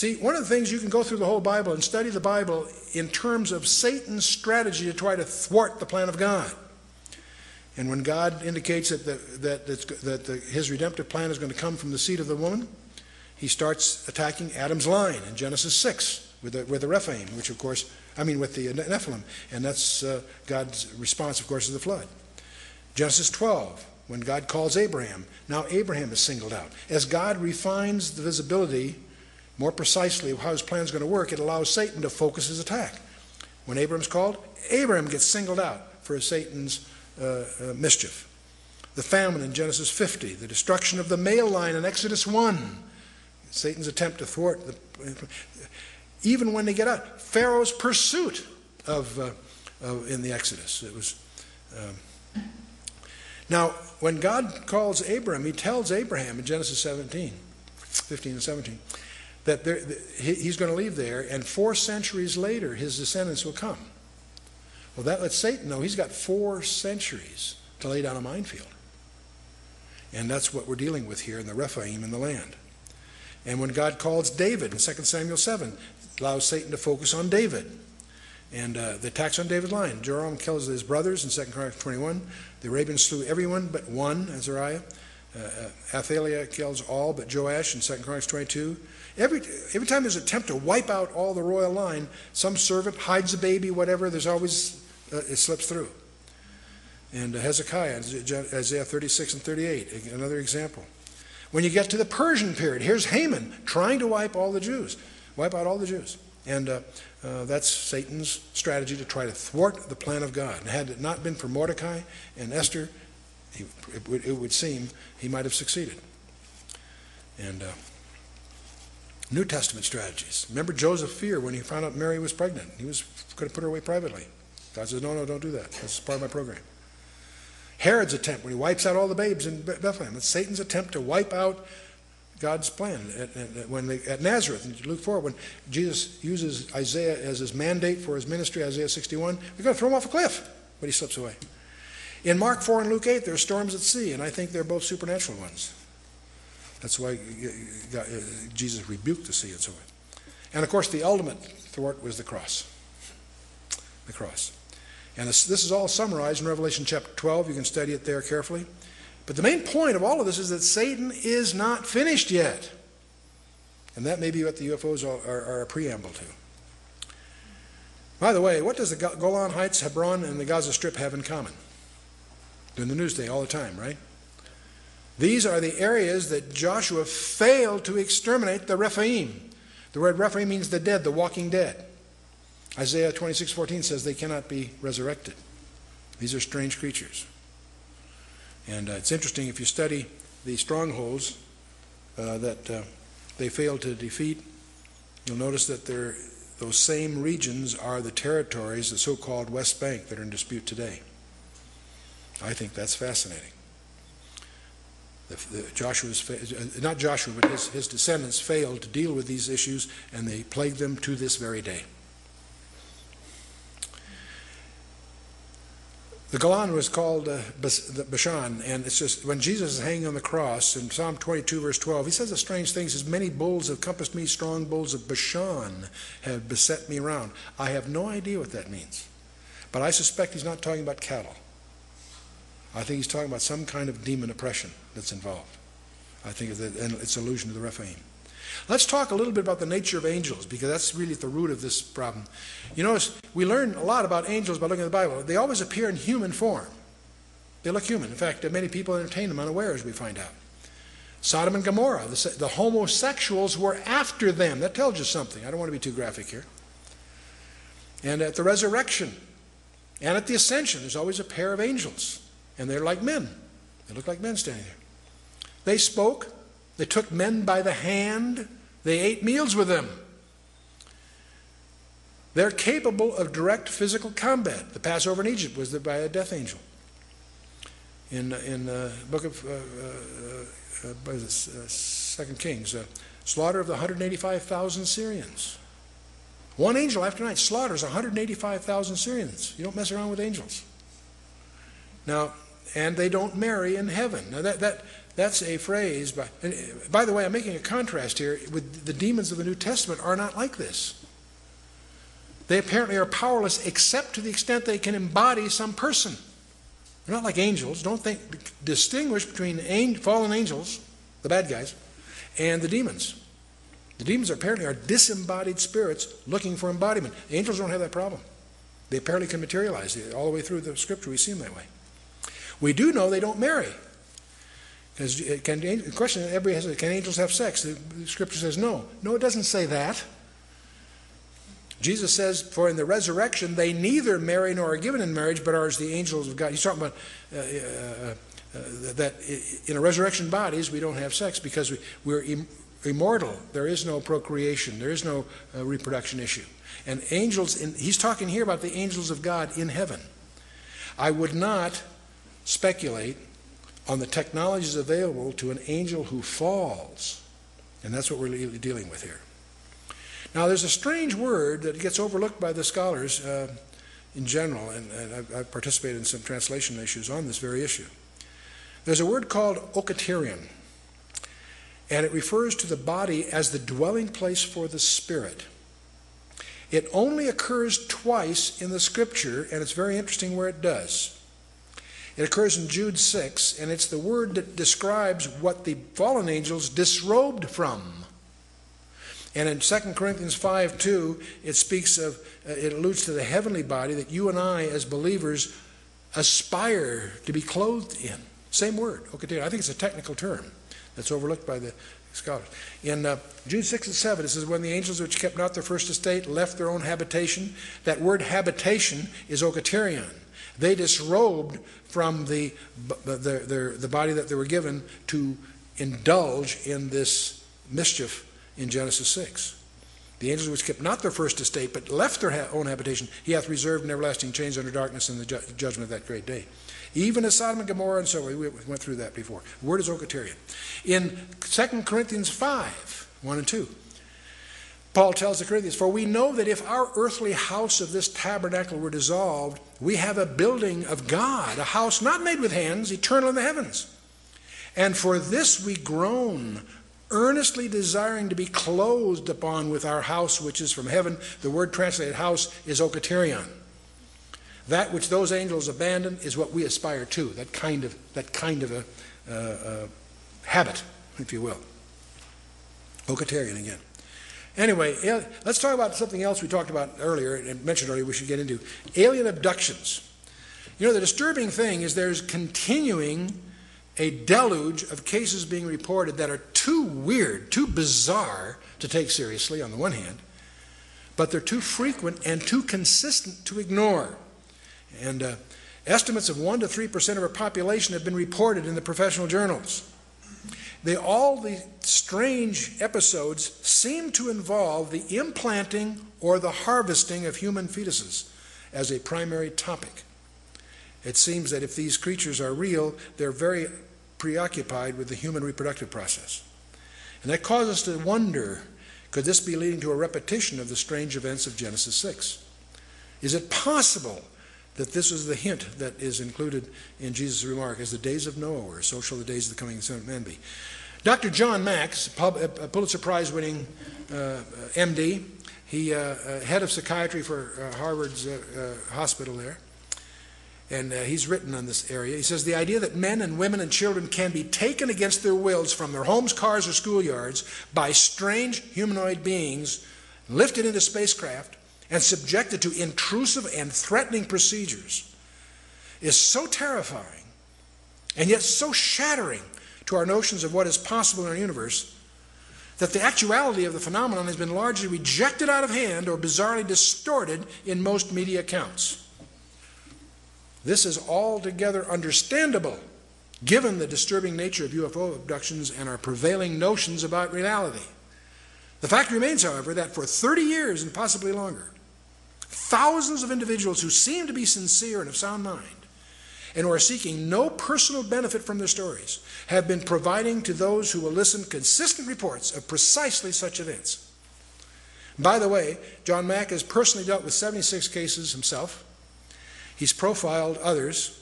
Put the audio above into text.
See, one of the things, you can go through the whole Bible and study the Bible in terms of Satan's strategy to try to thwart the plan of God. And when God indicates that his redemptive plan is going to come from the seed of the woman, he starts attacking Adam's line in Genesis 6 with the Rephaim, with the Nephilim. And that's God's response, of course, to the flood. Genesis 12, when God calls Abraham, now Abraham is singled out. As God refines the visibility more precisely of how his plan is going to work, it allows Satan to focus his attack. When Abraham's called, Abraham gets singled out for Satan's mischief. The famine in Genesis 50, the destruction of the male line in Exodus 1, Satan's attempt to thwart even when they get out, Pharaoh's pursuit in the Exodus. It was now when God calls Abraham, he tells Abraham in Genesis 15 and 17, that he's going to leave there, and 4 centuries later his descendants will come. Well, that lets Satan know he's got 4 centuries to lay down a minefield. And that's what we're dealing with here in the Rephaim in the land. And when God calls David in 2 Samuel 7, allows Satan to focus on David. And the attacks on David's line. Joram kills his brothers in 2 Chronicles 21. The Arabians slew everyone but one, Azariah. Athaliah kills all but Joash in 2 Chronicles 22. Every time there's an attempt to wipe out all the royal line, some servant hides a baby, whatever, there's always, it slips through. And Hezekiah, Isaiah 36 and 38, another example. When you get to the Persian period, here's Haman trying to wipe out all the Jews. And that's Satan's strategy to try to thwart the plan of God. And had it not been for Mordecai and Esther, it would seem he might have succeeded. And New Testament strategies. Remember Joseph's fear when he found out Mary was pregnant. He was going to put her away privately. God says, no, don't do that. That's part of my program. Herod's attempt when he wipes out all the babes in Bethlehem. It's Satan's attempt to wipe out God's plan. At Nazareth, in Luke 4, when Jesus uses Isaiah as his mandate for his ministry, Isaiah 61, we're going to throw him off a cliff, but he slips away. In Mark 4 and Luke 8, there are storms at sea, and I think they're both supernatural ones. That's why Jesus rebuked the sea and so on. And of course, the ultimate thwart was the cross. The cross. And this is all summarized in Revelation chapter 12. You can study it there carefully. But the main point of all of this is that Satan is not finished yet. And that may be what the UFOs are a preamble to. By the way, what does the Golan Heights, Hebron, and the Gaza Strip have in common? They're in the newsday all the time, right? These are the areas that Joshua failed to exterminate the Rephaim. The word Rephaim means the dead, the walking dead. Isaiah 26:14 says they cannot be resurrected. These are strange creatures. And it's interesting, if you study the strongholds that they failed to defeat, you'll notice that those same regions are the territories, the so-called West Bank, that are in dispute today. I think that's fascinating. Not Joshua, but his descendants failed to deal with these issues, and they plague them to this very day. The Golan was called Bashan, and it's just when Jesus is hanging on the cross in Psalm 22, verse 12, he says a strange thing. He says, "Many bulls have compassed me, strong bulls of Bashan have beset me round." I have no idea what that means, but I suspect he's not talking about cattle. I think he's talking about some kind of demon oppression that's involved. I think it's an allusion to the Rephaim. Let's talk a little bit about the nature of angels, because that's really at the root of this problem. You notice we learn a lot about angels by looking at the Bible. They always appear in human form. They look human. In fact, many people entertain them unawares, we find out. Sodom and Gomorrah, the homosexuals were after them. That tells you something. I don't want to be too graphic here. And at the resurrection and at the ascension, there's always a pair of angels. And they're like men. They look like men standing there. They spoke. They took men by the hand. They ate meals with them. They're capable of direct physical combat. The Passover in Egypt was by a death angel. In the book of 2 Kings, slaughter of the 185,000 Syrians. One angel after night slaughters 185,000 Syrians. You don't mess around with angels. Now, and they don't marry in heaven. Now That's a phrase. And by the way, I'm making a contrast here. With the demons of the New Testament are not like this. They apparently are powerless except to the extent they can embody some person. They're not like angels. Don't distinguish between fallen angels, the bad guys, and the demons. The demons apparently are disembodied spirits looking for embodiment. The angels don't have that problem. They apparently can materialize. All the way through the scripture we see them that way. We do know they don't marry. Because the question everybody has is, can angels have sex? The scripture says no. No, it doesn't say that. Jesus says, for in the resurrection they neither marry nor are given in marriage, but are as the angels of God. He's talking about that in a resurrection bodies we don't have sex because we're immortal. There is no procreation. There is no reproduction issue. And angels, he's talking here about the angels of God in heaven. I would not speculate on the technologies available to an angel who falls. And that's what we're dealing with here. Now, there's a strange word that gets overlooked by the scholars in general, and I've participated in some translation issues on this very issue. There's a word called okaterion, and it refers to the body as the dwelling place for the spirit. It only occurs twice in the scripture, and it's very interesting where it does. It occurs in Jude 6, and it's the word that describes what the fallen angels disrobed from. And in 2 Corinthians 5:2, it speaks of, it alludes to the heavenly body that you and I as believers aspire to be clothed in. Same word, okaterion. I think it's a technical term that's overlooked by the scholars. In Jude 6 and 7, it says, when the angels which kept not their first estate left their own habitation, that word habitation is okaterion. They disrobed from the body that they were given to indulge in this mischief in Genesis 6. The angels which kept not their first estate, but left their own habitation, he hath reserved in everlasting chains under darkness in the judgment of that great day. Even as Sodom and Gomorrah and so on. We went through that before. The word is okaterion. In 2 Corinthians 5, 1 and 2, Paul tells the Corinthians, for we know that if our earthly house of this tabernacle were dissolved, we have a building of God, a house not made with hands, eternal in the heavens. And for this we groan, earnestly desiring to be clothed upon with our house which is from heaven. The word translated house is okaterion. That which those angels abandon is what we aspire to, that kind of a habit, if you will. Okaterion again. Anyway, let's talk about something else we talked about earlier and mentioned earlier we should get into. Alien abductions. You know, the disturbing thing is there's continuing a deluge of cases being reported that are too weird, too bizarre to take seriously on the one hand, but they're too frequent and too consistent to ignore. And estimates of 1 to 3% of our population have been reported in the professional journals. All the strange episodes seem to involve the implanting or the harvesting of human fetuses as a primary topic. It seems that if these creatures are real, they're very preoccupied with the human reproductive process. And that causes us to wonder, could this be leading to a repetition of the strange events of Genesis 6? Is it possible that this is the hint that is included in Jesus' remark, as the days of Noah were, so shall the days of the coming of the Son of Man be. Dr. John Max, a Pulitzer Prize-winning MD, he head of psychiatry for Harvard's hospital there, and he's written on this area. He says, the idea that men and women and children can be taken against their wills from their homes, cars, or schoolyards by strange humanoid beings, lifted into spacecraft, and subjected to intrusive and threatening procedures is so terrifying and yet so shattering to our notions of what is possible in our universe that the actuality of the phenomenon has been largely rejected out of hand or bizarrely distorted in most media accounts. This is altogether understandable given the disturbing nature of UFO abductions and our prevailing notions about reality. The fact remains, however, that for 30 years and possibly longer, thousands of individuals who seem to be sincere and of sound mind and who are seeking no personal benefit from their stories have been providing to those who will listen consistent reports of precisely such events. By the way, John Mack has personally dealt with 76 cases himself. He's profiled others.